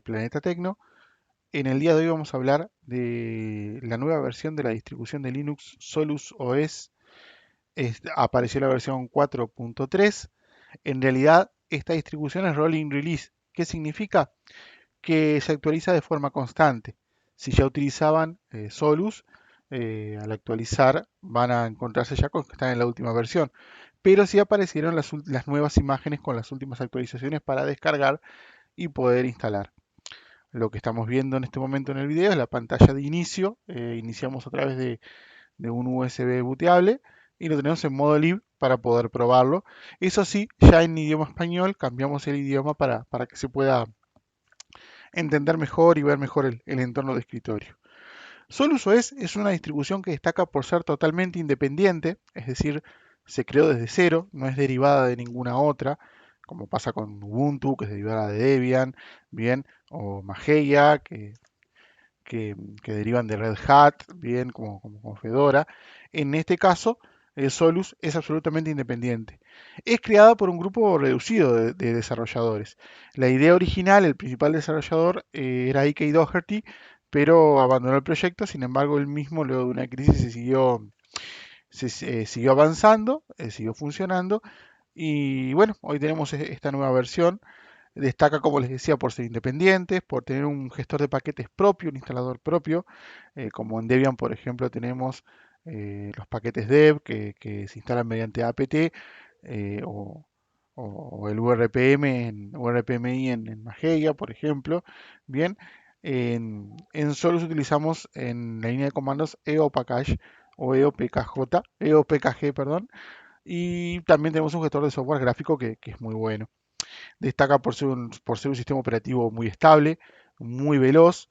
de Planeta Tecno. En el día de hoy vamos a hablar de la nueva versión de la distribución de Linux Solus OS. Apareció la versión 4.3. En realidad, esta distribución es rolling release. ¿Qué significa? Que se actualiza de forma constante. Si ya utilizaban Solus, al actualizar van a encontrarse ya con que están en la última versión. Pero sí aparecieron las nuevas imágenes con las últimas actualizaciones para descargar y poder instalar. Lo que estamos viendo en este momento en el video es la pantalla de inicio. Iniciamos a través de un USB booteable y lo tenemos en modo live para poder probarlo. Eso sí, ya en idioma español cambiamos el idioma para que se pueda entender mejor y ver mejor el entorno de escritorio. Solus OS es una distribución que destaca por ser totalmente independiente, es decir, se creó desde cero, no es derivada de ninguna otra, como pasa con Ubuntu, que es derivada de Debian, bien, o Mageia, que derivan de Red Hat, bien, como Fedora. En este caso, Solus es absolutamente independiente. Es creada por un grupo reducido de desarrolladores. La idea original, el principal desarrollador, era Ike Doherty, pero abandonó el proyecto. Sin embargo, él mismo, luego de una crisis, siguió avanzando, siguió funcionando. Y bueno, hoy tenemos esta nueva versión. Destaca, como les decía, por ser independientes, por tener un gestor de paquetes propio, un instalador propio, como en Debian, por ejemplo, tenemos los paquetes dev que se instalan mediante apt, o el URPMI en Mageia, por ejemplo. Bien, en Solus utilizamos en la línea de comandos eopackage o eopkg, perdón, y también tenemos un gestor de software gráfico que es muy bueno. Destaca por ser un sistema operativo muy estable, muy veloz,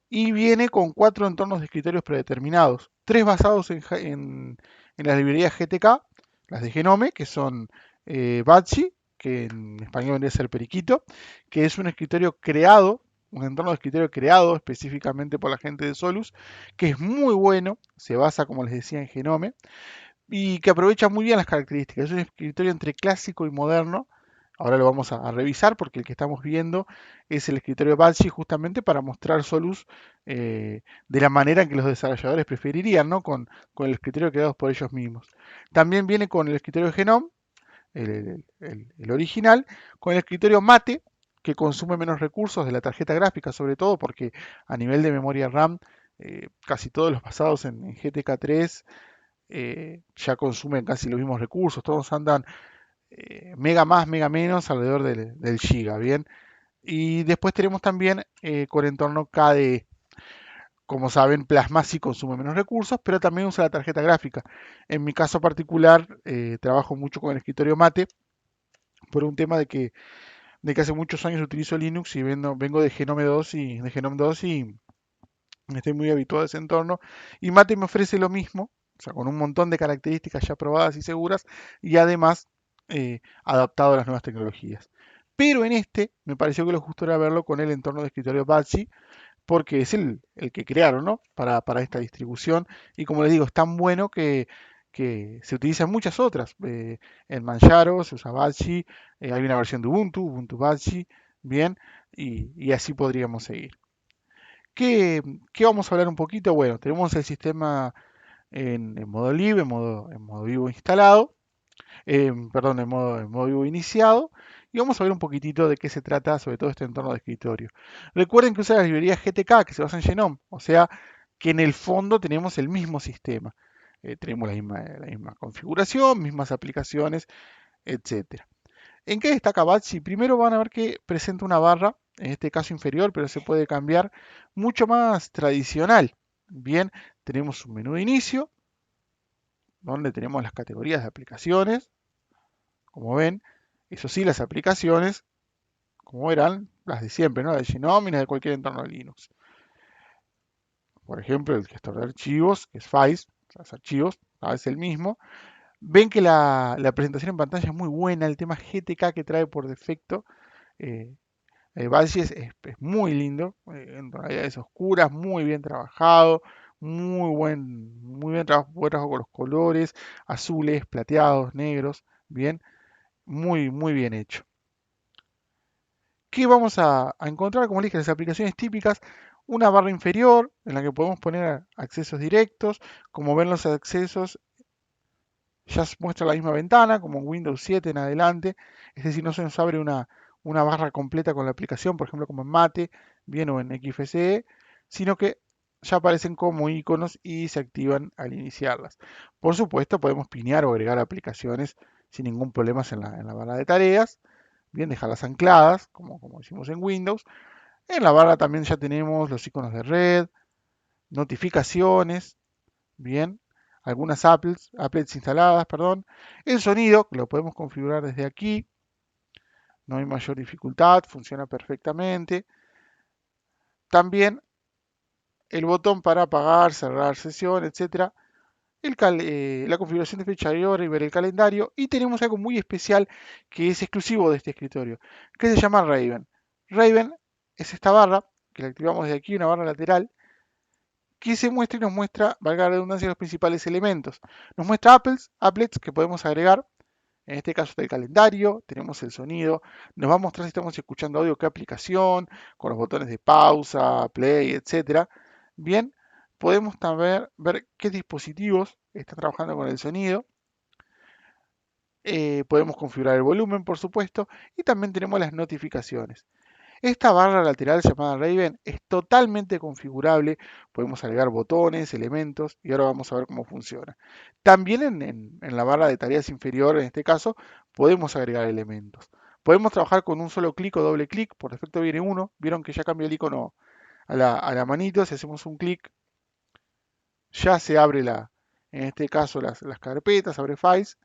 y viene con 4 entornos de escritorios predeterminados. 3 basados en las librerías GTK, las de Genome, que son Batsy, que en español vendría a ser Periquito, que es un escritorio creado, un entorno de escritorio creado específicamente por la gente de Solus, que es muy bueno, se basa, como les decía, en Genome, y que aprovecha muy bien las características. Es un escritorio entre clásico y moderno. Ahora lo vamos a revisar porque el que estamos viendo es el escritorio Banshee, justamente para mostrar Solus de la manera en que los desarrolladores preferirían, ¿no? Con el escritorio creado por ellos mismos. También viene con el escritorio Genome, el original, con el escritorio Mate, que consume menos recursos de la tarjeta gráfica, sobre todo porque a nivel de memoria RAM, casi todos los basados en GTK3 ya consumen casi los mismos recursos, todos andan mega más, mega menos, alrededor del giga, ¿bien? Y después tenemos también con entorno KDE. Como saben, Plasma sí consume menos recursos, pero también usa la tarjeta gráfica. En mi caso particular, trabajo mucho con el escritorio Mate, por un tema de que hace muchos años utilizo Linux y vengo de Genome 2 y estoy muy habituado a ese entorno. Y Mate me ofrece lo mismo, o sea, con un montón de características ya probadas y seguras, y además adaptado a las nuevas tecnologías. Pero en este me pareció que lo justo era verlo con el entorno de escritorio Batsy, porque es el que crearon, ¿no? Para esta distribución. Y como les digo, es tan bueno que se utiliza en muchas otras. En Manjaro se usa Batsy, hay una versión de Ubuntu Batsy, bien, y así podríamos seguir. ¿Qué vamos a hablar un poquito? Bueno, tenemos el sistema en modo libre, en modo vivo instalado, perdón, en modo vivo iniciado, y vamos a ver un poquitito de qué se trata, sobre todo este entorno de escritorio. Recuerden que usa la librería GTK, que se basa en Genome, o sea que en el fondo tenemos el mismo sistema. Tenemos la misma configuración, mismas aplicaciones, etcétera. ¿En qué destaca Batsy? Primero van a ver que presenta una barra, en este caso inferior, pero se puede cambiar, mucho más tradicional. Bien, tenemos un menú de inicio, donde tenemos las categorías de aplicaciones, como ven. Eso sí, las aplicaciones, como eran las de siempre, ¿no? De Genome y las de cualquier entorno de Linux. Por ejemplo, el gestor de archivos, que es Files, los archivos, es el mismo. Ven que la presentación en pantalla es muy buena, el tema GTK que trae por defecto. Eh, Banshee es muy lindo, en tonalidades oscuras, muy bien trabajado, buen trabajo con los colores, azules, plateados, negros, bien, muy, muy bien hecho. ¿Qué vamos a encontrar? Como les dije, las aplicaciones típicas, una barra inferior en la que podemos poner accesos directos. Como ven, los accesos ya muestra la misma ventana, como en Windows 7 en adelante. Es decir, no se nos abre una barra completa con la aplicación, por ejemplo, como en Mate, bien o en XFCE, sino que ya aparecen como iconos y se activan al iniciarlas. Por supuesto, podemos pinear o agregar aplicaciones sin ningún problema en la barra de tareas. Bien, dejarlas ancladas, como hicimos en Windows. En la barra también ya tenemos los iconos de red, notificaciones, bien, algunas applets instaladas, perdón. El sonido, que lo podemos configurar desde aquí, no hay mayor dificultad, funciona perfectamente. También el botón para apagar, cerrar sesión, etcétera. La configuración de fecha y hora y ver el calendario. Y tenemos algo muy especial que es exclusivo de este escritorio, que se llama Raven. Raven es esta barra, que la activamos desde aquí, una barra lateral, que se muestra y nos muestra, valga la redundancia, los principales elementos. Nos muestra applets que podemos agregar. En este caso está el calendario, tenemos el sonido, nos va a mostrar si estamos escuchando audio, qué aplicación, con los botones de pausa, play, etcétera. Bien, podemos también ver qué dispositivos están trabajando con el sonido. Podemos configurar el volumen, por supuesto, y también tenemos las notificaciones. Esta barra lateral llamada Raven es totalmente configurable, podemos agregar botones, elementos y ahora vamos a ver cómo funciona. También en la barra de tareas inferior, en este caso, podemos agregar elementos. Podemos trabajar con un solo clic o doble clic, por defecto viene uno, vieron que ya cambió el icono a la manito, si hacemos un clic ya se abre en este caso las carpetas, abre files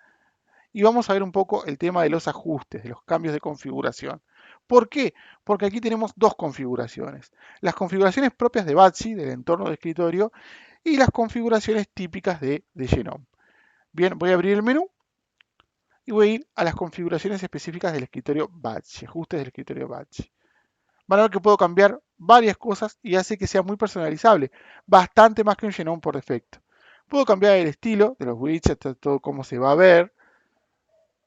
y vamos a ver un poco el tema de los ajustes, de los cambios de configuración. ¿Por qué? Porque aquí tenemos dos configuraciones. Las configuraciones propias de Batsy, del entorno de escritorio, y las configuraciones típicas de Genome. Bien, voy a abrir el menú y voy a ir a las configuraciones específicas del escritorio Batsy, ajustes del escritorio Batsy. Van a ver que puedo cambiar varias cosas y hace que sea muy personalizable, bastante más que un Genome por defecto. Puedo cambiar el estilo de los widgets, todo cómo se va a ver.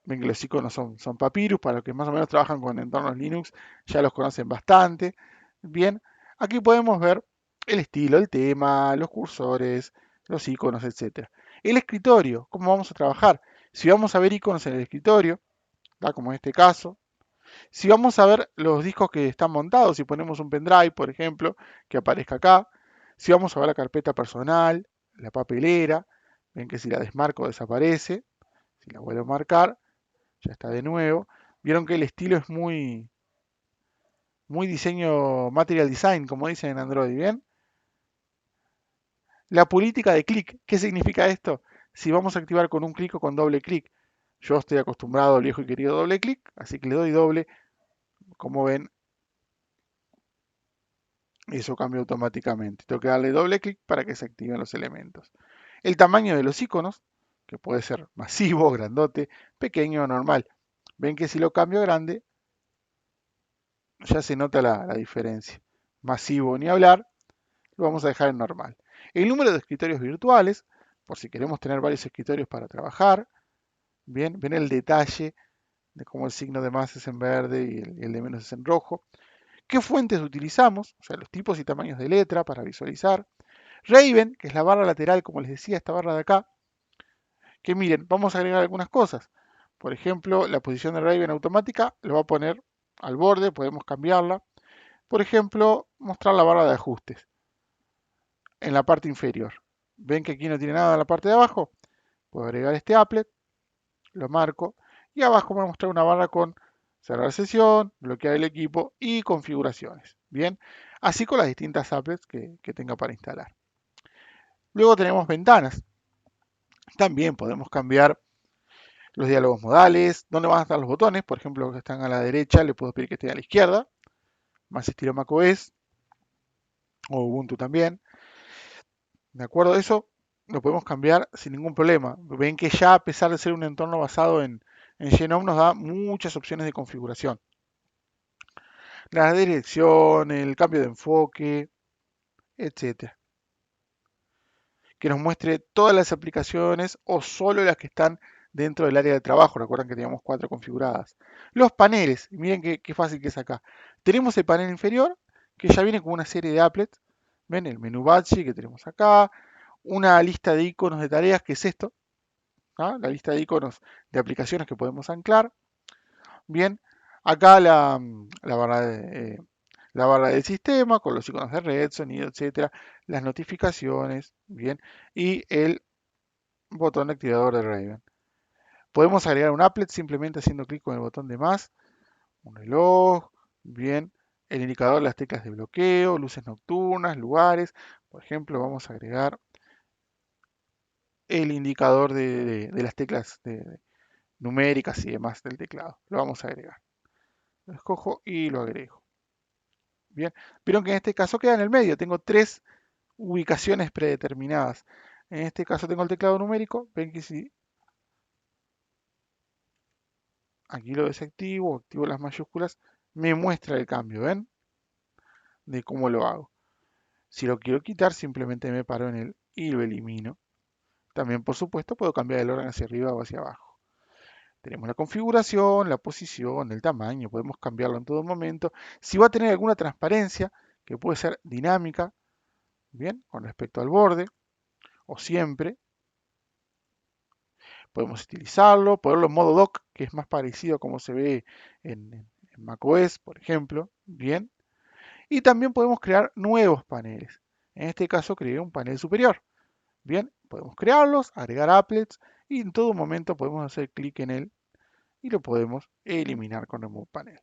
Ven que los iconos son Papyrus, para los que más o menos trabajan con entornos Linux, ya los conocen bastante. Bien, aquí podemos ver el estilo, el tema, los cursores, los iconos, etc. El escritorio, cómo vamos a trabajar. Si vamos a ver iconos en el escritorio, ¿da? Como en este caso. Si vamos a ver los discos que están montados, si ponemos un pendrive, por ejemplo, que aparezca acá. Si vamos a ver la carpeta personal, la papelera, ven que si la desmarco desaparece. Si la vuelvo a marcar, ya está de nuevo. Vieron que el estilo es muy diseño, material design, como dicen en Android, ¿bien? La política de clic, ¿qué significa esto? Si vamos a activar con un clic o con doble clic. Yo estoy acostumbrado al viejo y querido doble clic, así que le doy doble. Como ven, eso cambia automáticamente. Tengo que darle doble clic para que se activen los elementos. El tamaño de los iconos, que puede ser masivo, grandote, pequeño o normal. Ven que si lo cambio a grande, ya se nota la diferencia. Masivo ni hablar, lo vamos a dejar en normal. El número de escritorios virtuales, por si queremos tener varios escritorios para trabajar. Bien, ven el detalle de cómo el signo de más es en verde y el de menos es en rojo. ¿Qué fuentes utilizamos? O sea, los tipos y tamaños de letra para visualizar. Raven, que es la barra lateral, como les decía, esta barra de acá, que miren, vamos a agregar algunas cosas. Por ejemplo, la posición de Raven automática lo va a poner al borde, podemos cambiarla. Por ejemplo, mostrar la barra de ajustes en la parte inferior. ¿Ven que aquí no tiene nada en la parte de abajo? Puedo agregar este applet, lo marco y abajo me va a mostrar una barra con cerrar sesión, bloquear el equipo y configuraciones. Bien, así con las distintas applets que tenga para instalar. Luego tenemos ventanas. También podemos cambiar los diálogos modales, dónde van a estar los botones. Por ejemplo, los que están a la derecha, le puedo pedir que estén a la izquierda, más estilo macOS o Ubuntu también. ¿De acuerdo? Eso lo podemos cambiar sin ningún problema. Ven que ya a pesar de ser un entorno basado en Genome nos da muchas opciones de configuración. La dirección, el cambio de enfoque, etcétera. Que nos muestre todas las aplicaciones o solo las que están dentro del área de trabajo. Recuerden que teníamos 4 configuradas. Los paneles, miren qué fácil que es acá. Tenemos el panel inferior, que ya viene con una serie de applets. ¿Ven? El menú Batchy que tenemos acá, una lista de iconos de tareas, que es esto, ¿ah? La lista de iconos de aplicaciones que podemos anclar. Bien, acá la barra del sistema con los iconos de red, sonido, etcétera, las notificaciones, bien, y el botón activador de Raven. Podemos agregar un applet simplemente haciendo clic con el botón de más, un reloj, bien, el indicador de las teclas de bloqueo, luces nocturnas, lugares. Por ejemplo, vamos a agregar el indicador de las teclas numéricas y demás del teclado. Lo vamos a agregar. Lo escojo y lo agrego. Bien, vieron que en este caso queda en el medio. Tengo tres ubicaciones predeterminadas. En este caso tengo el teclado numérico. Ven que si aquí lo desactivo, activo las mayúsculas, me muestra el cambio, ¿ven? De cómo lo hago. Si lo quiero quitar, simplemente me paro en él y lo elimino. También, por supuesto, puedo cambiar el orden hacia arriba o hacia abajo. Tenemos la configuración, la posición, el tamaño, podemos cambiarlo en todo momento. Si va a tener alguna transparencia, que puede ser dinámica, bien, con respecto al borde, o siempre, podemos estilizarlo, ponerlo en modo dock, que es más parecido a como se ve en macOS, por ejemplo, bien. Y también podemos crear nuevos paneles. En este caso, creé un panel superior. Bien, podemos crearlos, agregar applets y en todo momento podemos hacer clic en él y lo podemos eliminar con Remove Panel.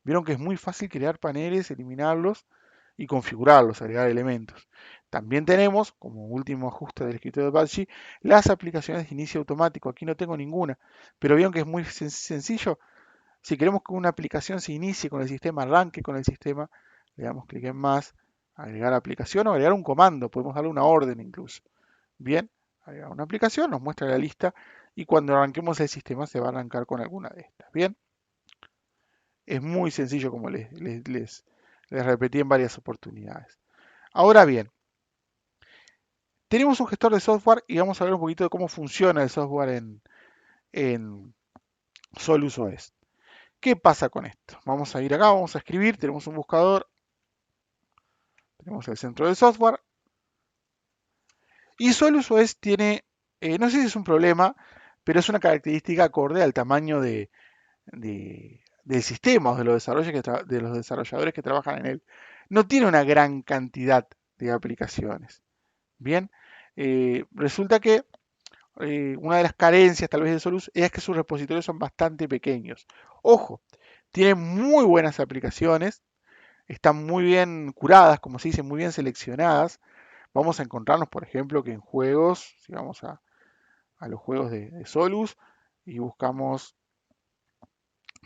Vieron que es muy fácil crear paneles, eliminarlos y configurarlos, agregar elementos. También tenemos, como último ajuste del escritorio de Batchy, las aplicaciones de inicio automático. Aquí no tengo ninguna, pero vieron que es muy sencillo. Si queremos que una aplicación se inicie con el sistema, arranque con el sistema, le damos clic en más, agregar aplicación o agregar un comando. Podemos darle una orden incluso. Bien, agregar una aplicación, nos muestra la lista y cuando arranquemos el sistema se va a arrancar con alguna de estas. Bien, es muy sencillo como les repetí en varias oportunidades. Ahora bien, tenemos un gestor de software y vamos a ver un poquito de cómo funciona el software en Solus OS. ¿Qué pasa con esto? Vamos a ir acá, vamos a escribir, tenemos un buscador, tenemos el centro del software y Solus OS tiene, no sé si es un problema, pero es una característica acorde al tamaño del sistema o de los desarrolladores que trabajan en él. No tiene una gran cantidad de aplicaciones. Bien, resulta que una de las carencias tal vez de Solus es que sus repositorios son bastante pequeños. Ojo, tiene muy buenas aplicaciones, están muy bien curadas, como se dice, muy bien seleccionadas. Vamos a encontrarnos, por ejemplo, que en juegos, si vamos a los juegos de Solus y buscamos,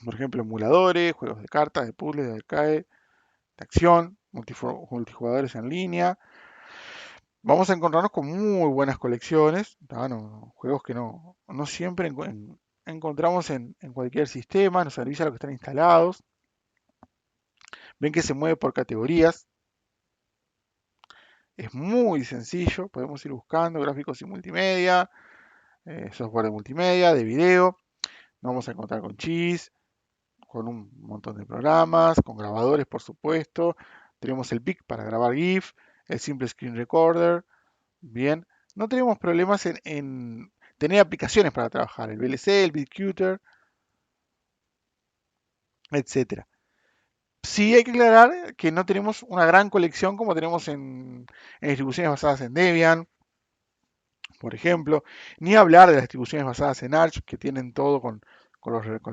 por ejemplo, emuladores, juegos de cartas, de puzzles, de arcade, de acción, multijugadores en línea, vamos a encontrarnos con muy buenas colecciones, juegos que no siempre encontramos en cualquier sistema, nos avisa lo que están instalados. Ven que se mueve por categorías, es muy sencillo, podemos ir buscando gráficos y multimedia, software de multimedia, de video, nos vamos a encontrar con Cheese, con un montón de programas, con grabadores por supuesto, tenemos el PIC para grabar GIF, el Simple Screen Recorder, bien, no tenemos problemas en tener aplicaciones para trabajar, el VLC, el Bitcuter, etcétera. Sí hay que aclarar que no tenemos una gran colección como tenemos en distribuciones basadas en Debian, por ejemplo, ni hablar de las distribuciones basadas en Arch, que tienen todo con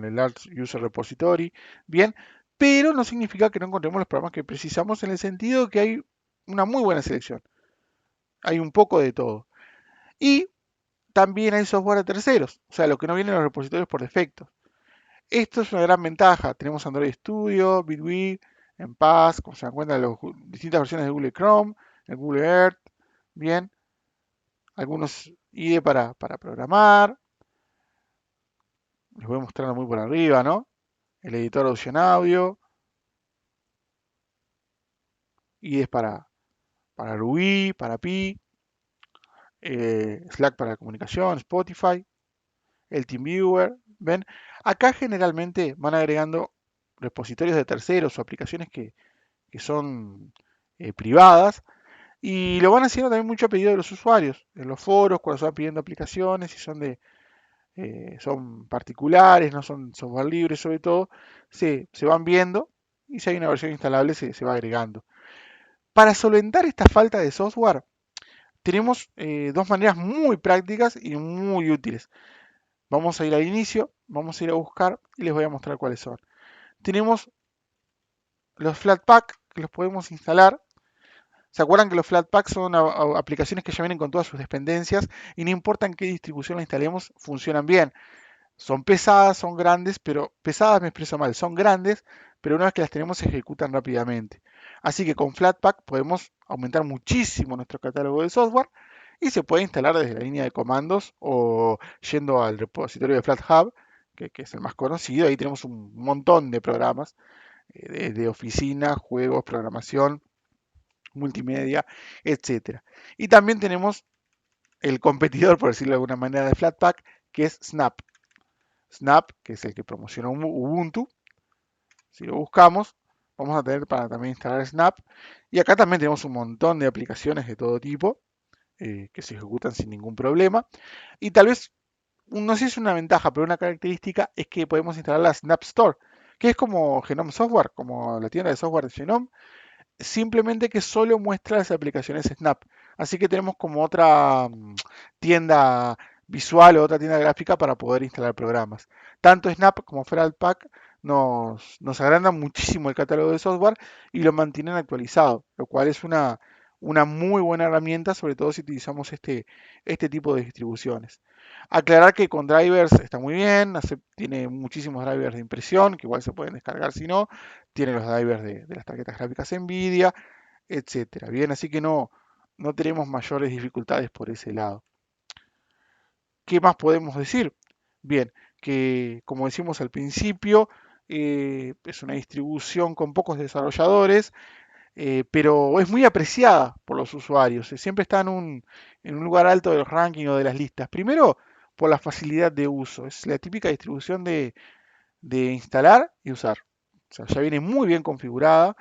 el Arch User Repository, bien, pero no significa que no encontremos los programas que precisamos en el sentido que hay una muy buena selección, hay un poco de todo. Y también hay software de terceros, o sea, lo que no viene en los repositorios por defecto. Esto es una gran ventaja. Tenemos Android Studio, Bitwig, en Paz, como se dan cuenta, las distintas versiones de Google Chrome, el Google Earth, bien, algunos IDE para programar, les voy mostrando muy por arriba, ¿no? El editor Audio Audio, IDEs para Ruby, para Pi, Slack para la comunicación, Spotify, el TeamViewer, ¿ven? Acá generalmente van agregando repositorios de terceros o aplicaciones que son privadas, y lo van haciendo también mucho a pedido de los usuarios, en los foros, cuando se van pidiendo aplicaciones, si son particulares, no son software libre sobre todo, se van viendo y si hay una versión instalable se va agregando. Para solventar esta falta de software, tenemos dos maneras muy prácticas y muy útiles. Vamos a ir al inicio, vamos a ir a buscar y les voy a mostrar cuáles son. Tenemos los Flatpak, que los podemos instalar. ¿Se acuerdan que los Flatpak son aplicaciones que ya vienen con todas sus dependencias y no importa en qué distribución la instalemos, funcionan bien? Son pesadas, son grandes, pero pesadas me expreso mal, son grandes, pero una vez que las tenemos se ejecutan rápidamente. Así que con Flatpak podemos aumentar muchísimo nuestro catálogo de software y se puede instalar desde la línea de comandos o yendo al repositorio de FlatHub, que es el más conocido. Ahí tenemos un montón de programas de oficina, juegos, programación, multimedia, etcétera. Y también tenemos el competidor, por decirlo de alguna manera, de Flatpak, que es Snap. Snap, que es el que promociona Ubuntu. Si lo buscamos, vamos a tener para también instalar Snap. Y acá también tenemos un montón de aplicaciones de todo tipo que se ejecutan sin ningún problema. Y tal vez, no sé si es una ventaja, pero una característica es que podemos instalar la Snap Store, que es como Genome Software, como la tienda de software de Genome, simplemente que solo muestra las aplicaciones Snap. Así que tenemos como otra tienda visual o otra tienda gráfica para poder instalar programas. Tanto Snap como Flatpak nos agrandan muchísimo el catálogo de software y lo mantienen actualizado, lo cual es una muy buena herramienta, sobre todo si utilizamos este tipo de distribuciones. Aclarar que con drivers está muy bien, tiene muchísimos drivers de impresión, que igual se pueden descargar si no, tiene los drivers de las tarjetas gráficas Nvidia, etcétera. Bien, así que no tenemos mayores dificultades por ese lado. ¿Qué más podemos decir? Bien, que como decimos al principio, es una distribución con pocos desarrolladores, pero es muy apreciada por los usuarios. Siempre está en un lugar alto del ranking o de las listas. Primero, por la facilidad de uso. Es la típica distribución de instalar y usar. O sea, ya viene muy bien configurada,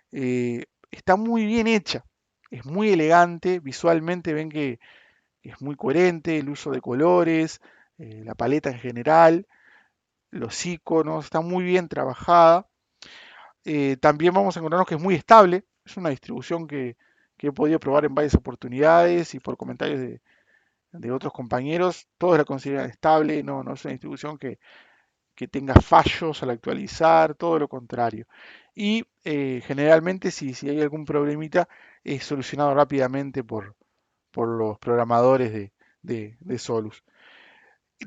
está muy bien hecha, es muy elegante, visualmente ven que es muy coherente, el uso de colores, la paleta en general, los iconos, está muy bien trabajada. También vamos a encontrarnos que es muy estable, es una distribución que he podido probar en varias oportunidades y por comentarios de otros compañeros, todos la consideran estable, no es una distribución que tenga fallos al actualizar, todo lo contrario. Y generalmente si hay algún problemita es solucionado rápidamente por los programadores de Solus.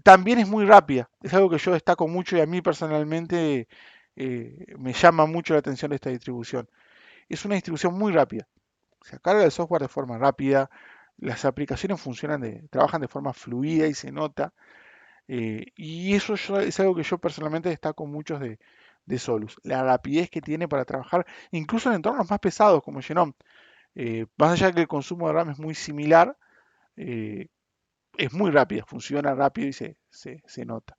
También es muy rápida, es algo que yo destaco mucho y a mí personalmente me llama mucho la atención de esta distribución. Es una distribución muy rápida, se carga el software de forma rápida, las aplicaciones trabajan de forma fluida y se nota. Y eso es algo que yo personalmente destaco mucho de Solus, la rapidez que tiene para trabajar, incluso en entornos más pesados como Genome. Más allá de que el consumo de RAM es muy similar, eh, es muy rápida, funciona rápido y se nota.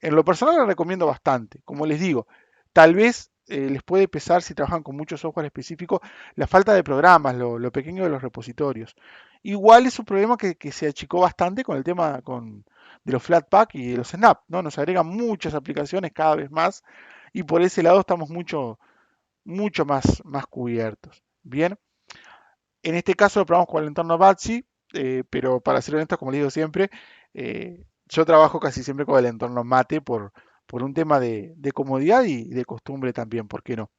En lo personal la recomiendo bastante. Como les digo, tal vez les puede pesar si trabajan con mucho software específico la falta de programas, lo pequeño de los repositorios. Igual es un problema que se achicó bastante con el tema de los Flatpak y de los Snap, ¿no? Nos agregan muchas aplicaciones cada vez más y por ese lado estamos mucho más cubiertos. Bien, en este caso lo probamos con el entorno Batsi, pero para ser honesto, como les digo siempre, yo trabajo casi siempre con el entorno Mate por un tema de comodidad y de costumbre también, ¿por qué no?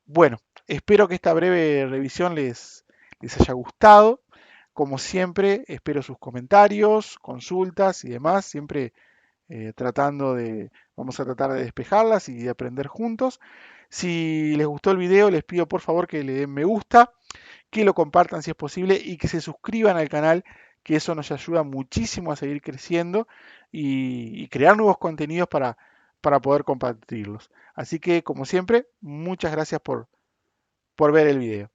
Bueno, espero que esta breve revisión les haya gustado. Como siempre, espero sus comentarios, consultas y demás, siempre vamos a tratar de despejarlas y de aprender juntos. Si les gustó el video, les pido por favor que le den me gusta, que lo compartan si es posible y que se suscriban al canal, que eso nos ayuda muchísimo a seguir creciendo y crear nuevos contenidos para poder compartirlos. Así que, como siempre, muchas gracias por ver el video.